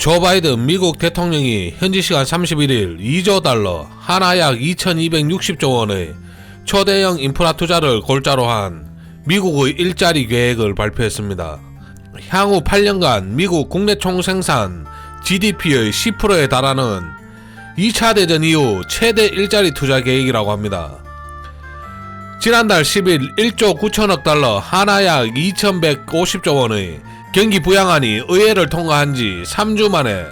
조 바이든 미국 대통령이 현지 시간 31일 2조 달러, 하나 약 2260조 원의 초대형 인프라 투자를 골자로 한 미국의 일자리 계획을 발표했습니다. 향후 8년간 미국 국내 총생산 GDP의 10%에 달하는 2차 대전 이후 최대 일자리 투자 계획이라고 합니다. 지난달 10일 1조 9천억 달러, 하나 약 2150조 원의 경기 부양안이 의회를 통과한 지 3주 만에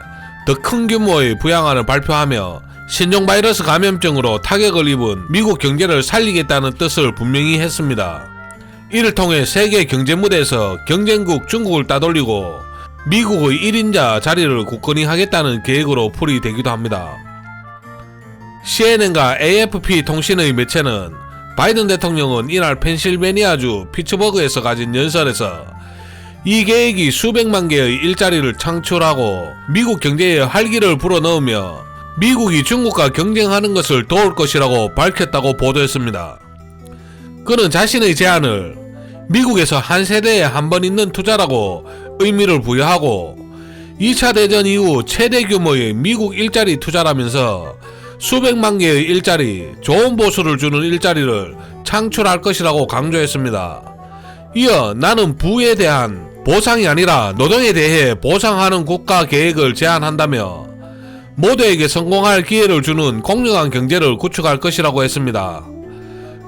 더 큰 규모의 부양안을 발표하며 신종 바이러스 감염증으로 타격을 입은 미국 경제를 살리겠다는 뜻을 분명히 했습니다. 이를 통해 세계 경제 무대에서 경쟁국 중국을 따돌리고 미국의 1인자 자리를 굳건히 하겠다는 계획으로 풀이되기도 합니다. CNN과 AFP 통신의 매체는 바이든 대통령은 이날 펜실베니아주 피츠버그에서 가진 연설에서 이 계획이 수백만 개의 일자리를 창출하고 미국 경제에 활기를 불어넣으며 미국이 중국과 경쟁하는 것을 도울 것이라고 밝혔다고 보도했습니다. 그는 자신의 제안을 미국에서 한 세대에 한 번 있는 투자라고 의미를 부여하고 2차 대전 이후 최대 규모의 미국 일자리 투자라면서 수백만 개의 일자리, 좋은 보수를 주는 일자리를 창출할 것이라고 강조했습니다. 이어 나는 부에 대한 보상이 아니라 노동에 대해 보상하는 국가 계획을 제안한다며 모두에게 성공할 기회를 주는 공정한 경제를 구축할 것이라고 했습니다.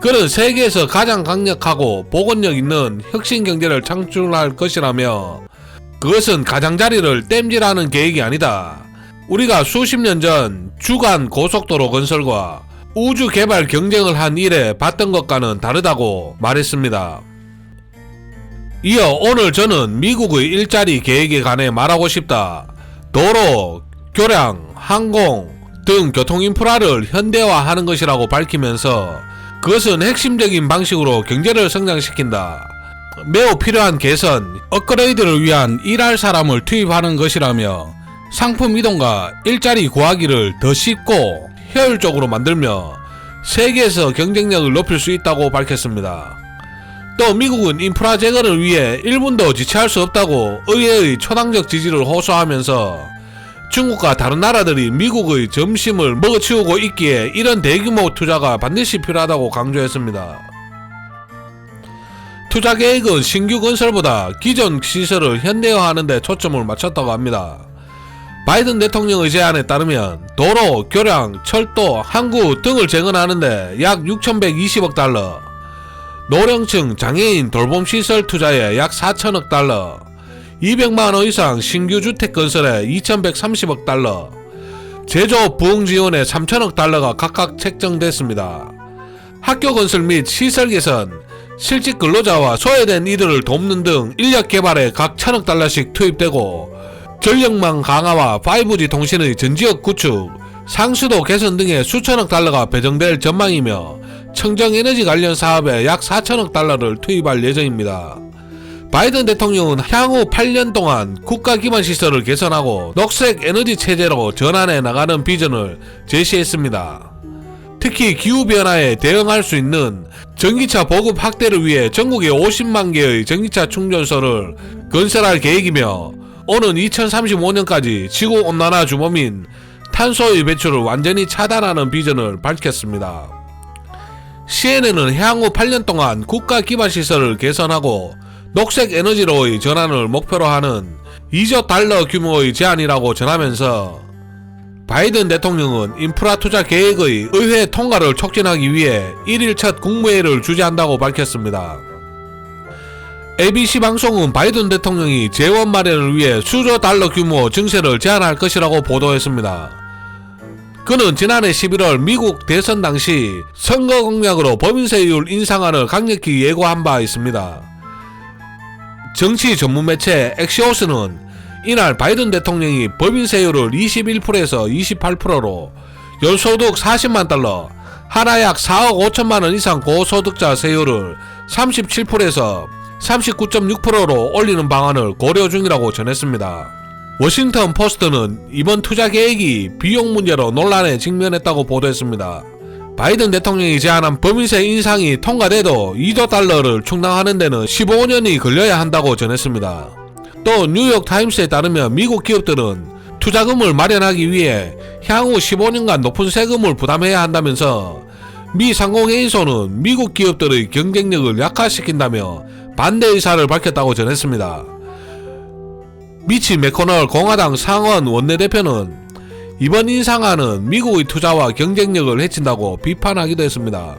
그는 세계에서 가장 강력하고 복원력 있는 혁신 경제를 창출할 것이라며 그것은 가장자리를 땜질하는 계획이 아니다. 우리가 수십 년 전 주간 고속도로 건설과 우주 개발 경쟁을 한 일에 봤던 것과는 다르다고 말했습니다. 이어 오늘 저는 미국의 일자리 계획에 관해 말하고 싶다. 도로, 교량, 항공 등 교통 인프라를 현대화하는 것이라고 밝히면서 그것은 핵심적인 방식으로 경제를 성장시킨다. 매우 필요한 개선, 업그레이드를 위한 일할 사람을 투입하는 것이라며 상품 이동과 일자리 구하기를 더 쉽고 효율적으로 만들며 세계에서 경쟁력을 높일 수 있다고 밝혔습니다. 또 미국은 인프라 재건을 위해 1분도 지체할 수 없다고 의회의 초당적 지지를 호소하면서 중국과 다른 나라들이 미국의 점심을 먹어치우고 있기에 이런 대규모 투자가 반드시 필요하다고 강조했습니다. 투자 계획은 신규 건설보다 기존 시설을 현대화하는 데 초점을 맞췄다고 합니다. 바이든 대통령의 제안에 따르면 도로, 교량, 철도, 항구 등을 재건하는 데 약 6,120억 달러, 노령층, 장애인 돌봄시설 투자에 약 4천억 달러, 200만원 이상 신규 주택 건설에 2,130억 달러, 제조 부흥 지원에 3천억 달러가 각각 책정됐습니다. 학교 건설 및 시설 개선, 실직 근로자와 소외된 이들을 돕는 등 인력 개발에 각 1,000억 달러씩 투입되고 전력망 강화와 5G 통신의 전지역 구축, 상수도 개선 등에 수천억 달러가 배정될 전망이며 청정에너지 관련 사업에 약 4천억 달러를 투입할 예정입니다. 바이든 대통령은 향후 8년 동안 국가 기반 시설을 개선하고 녹색 에너지 체제로 전환해 나가는 비전을 제시했습니다. 특히 기후변화에 대응할 수 있는 전기차 보급 확대를 위해 전국에 50만 개의 전기차 충전소를 건설할 계획이며 오는 2035년까지 지구온난화 주범인 탄소의 배출을 완전히 차단하는 비전을 밝혔습니다. CNN은 향후 8년 동안 국가 기반 시설을 개선하고 녹색 에너지로의 전환을 목표로 하는 2조 달러 규모의 제안이라고 전하면서 바이든 대통령은 인프라 투자 계획의 의회 통과를 촉진하기 위해 1일 첫 국무회의를 주재한다고 밝혔습니다. ABC 방송은 바이든 대통령이 재원 마련을 위해 수조 달러 규모 증세를 제안할 것이라고 보도했습니다. 그는 지난해 11월 미국 대선 당시 선거 공약으로 법인세율 인상안을 강력히 예고한 바 있습니다. 정치 전문 매체 엑시오스는 이날 바이든 대통령이 법인세율을 21%에서 28%로 연소득 40만 달러, 하나 약 4억 5천만원 이상 고소득자 세율을 37%에서 39.6%로 올리는 방안을 고려 중이라고 전했습니다. 워싱턴 포스트는 이번 투자 계획이 비용 문제로 논란에 직면했다고 보도했습니다. 바이든 대통령이 제안한 법인세 인상이 통과돼도 2조 달러를 충당하는 데는 15년이 걸려야 한다고 전했습니다. 또 뉴욕 타임스에 따르면 미국 기업들은 투자금을 마련하기 위해 향후 15년간 높은 세금을 부담해야 한다면서 미 상공회의소는 미국 기업들의 경쟁력을 약화시킨다며 반대 의사를 밝혔다고 전했습니다. 미치 매코널 공화당 상원 원내대표는 이번 인상안은 미국의 투자와 경쟁력을 해친다고 비판하기도 했습니다.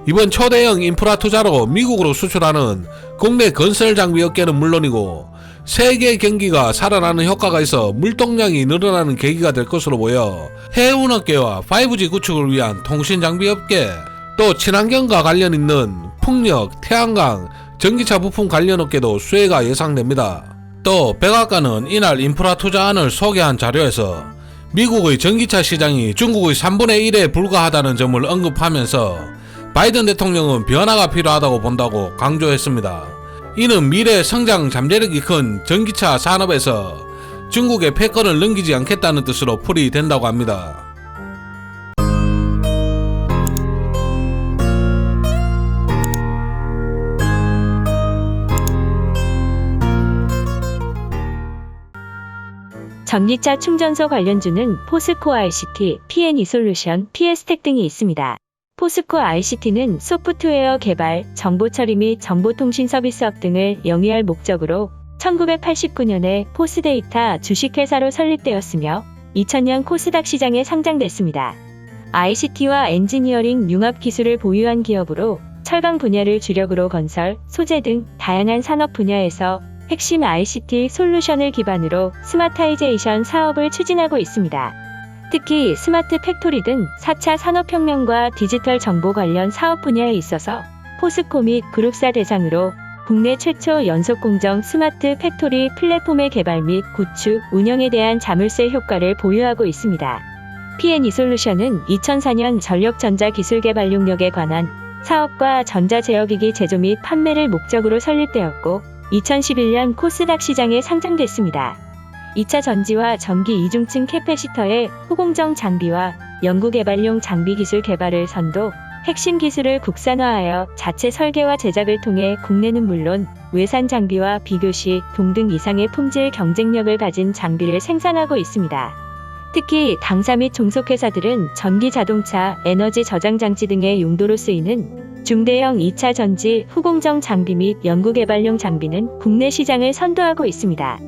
이번 초대형 인프라 투자로 미국으로 수출하는 국내 건설 장비 업계는 물론이고 세계 경기가 살아나는 효과가 있어 물동량이 늘어나는 계기가 될 것으로 보여 해운업계와 5G 구축을 위한 통신 장비 업계, 또 친환경과 관련 있는 풍력, 태양광, 전기차 부품 관련 업계도 수혜가 예상됩니다. 또 백악관은 이날 인프라 투자안을 소개한 자료에서 미국의 전기차 시장이 중국의 3분의 1에 불과하다는 점을 언급하면서 바이든 대통령은 변화가 필요하다고 본다고 강조했습니다. 이는 미래 성장 잠재력이 큰 전기차 산업에서 중국의 패권을 넘기지 않겠다는 뜻으로 풀이된다고 합니다. 전기차 충전소 관련주는 포스코 ICT, PNE솔루션, PS텍 등이 있습니다. 포스코 ICT는 소프트웨어 개발, 정보 처리 및 정보통신 서비스업 등을 영위할 목적으로 1989년에 포스데이터 주식회사로 설립되었으며 2000년 코스닥 시장에 상장됐습니다. ICT와 엔지니어링 융합 기술을 보유한 기업으로 철강 분야를 주력으로 건설, 소재 등 다양한 산업 분야에서 핵심 ICT 솔루션을 기반으로 스마타이제이션 사업을 추진하고 있습니다. 특히 스마트 팩토리 등 4차 산업혁명과 디지털 정보 관련 사업 분야에 있어서 포스코 및 그룹사 대상으로 국내 최초 연속공정 스마트 팩토리 플랫폼의 개발 및 구축, 운영에 대한 자물쇠 효과를 보유하고 있습니다. PNE솔루션은 2004년 전력전자기술개발용역에 관한 사업과 전자제어기기 제조 및 판매를 목적으로 설립되었고 2011년 코스닥 시장에 상장됐습니다. 2차 전지와 전기 이중층 캐패시터의 후공정 장비와 연구개발용 장비 기술 개발을 선도, 핵심 기술을 국산화하여 자체 설계와 제작을 통해 국내는 물론 외산 장비와 비교시 동등 이상의 품질 경쟁력을 가진 장비를 생산하고 있습니다. 특히 당사 및 종속회사들은 전기 자동차, 에너지 저장 장치 등의 용도로 쓰이는 중대형 2차 전지, 후공정 장비 및 연구개발용 장비는 국내 시장을 선도하고 있습니다.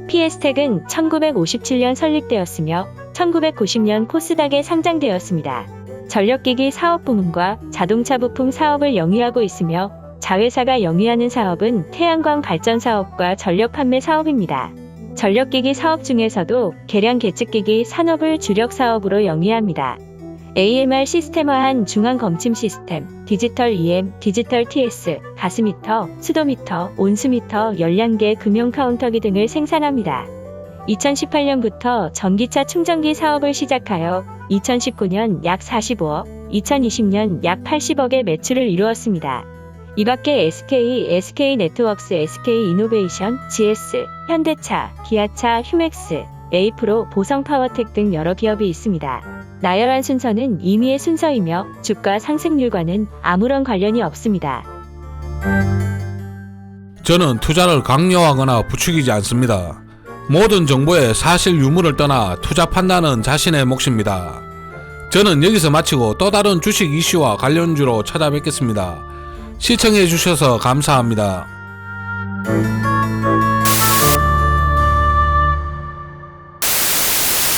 PS텍은 1957년 설립되었으며 1990년 코스닥에 상장되었습니다. 전력기기 사업 부문과 자동차 부품 사업을 영위하고 있으며 자회사가 영위하는 사업은 태양광 발전 사업과 전력 판매 사업입니다. 전력기기 사업 중에서도 계량 계측기기 산업을 주력 사업으로 영위합니다. AMR 시스템화한 중앙검침 시스템, 디지털 EM, 디지털 TS, 가스미터, 수도미터, 온수미터, 열량계, 금용 카운터기 등을 생산합니다. 2018년부터 전기차 충전기 사업을 시작하여 2019년 약 45억, 2020년 약 80억의 매출을 이루었습니다. 이 밖에 SK네트워크스, SK이노베이션, GS, 현대차, 기아차, 휴맥스, 에이프로, 보성파워텍 등 여러 기업이 있습니다. 나열한 순서는 임의의 순서이며 주가 상승률과는 아무런 관련이 없습니다. 저는 투자를 강요하거나 부추기지 않습니다. 모든 정보의 사실 유무를 떠나 투자 판단은 자신의 몫입니다. 저는 여기서 마치고 또 다른 주식 이슈와 관련주로 찾아뵙겠습니다. 시청해 주셔서 감사합니다.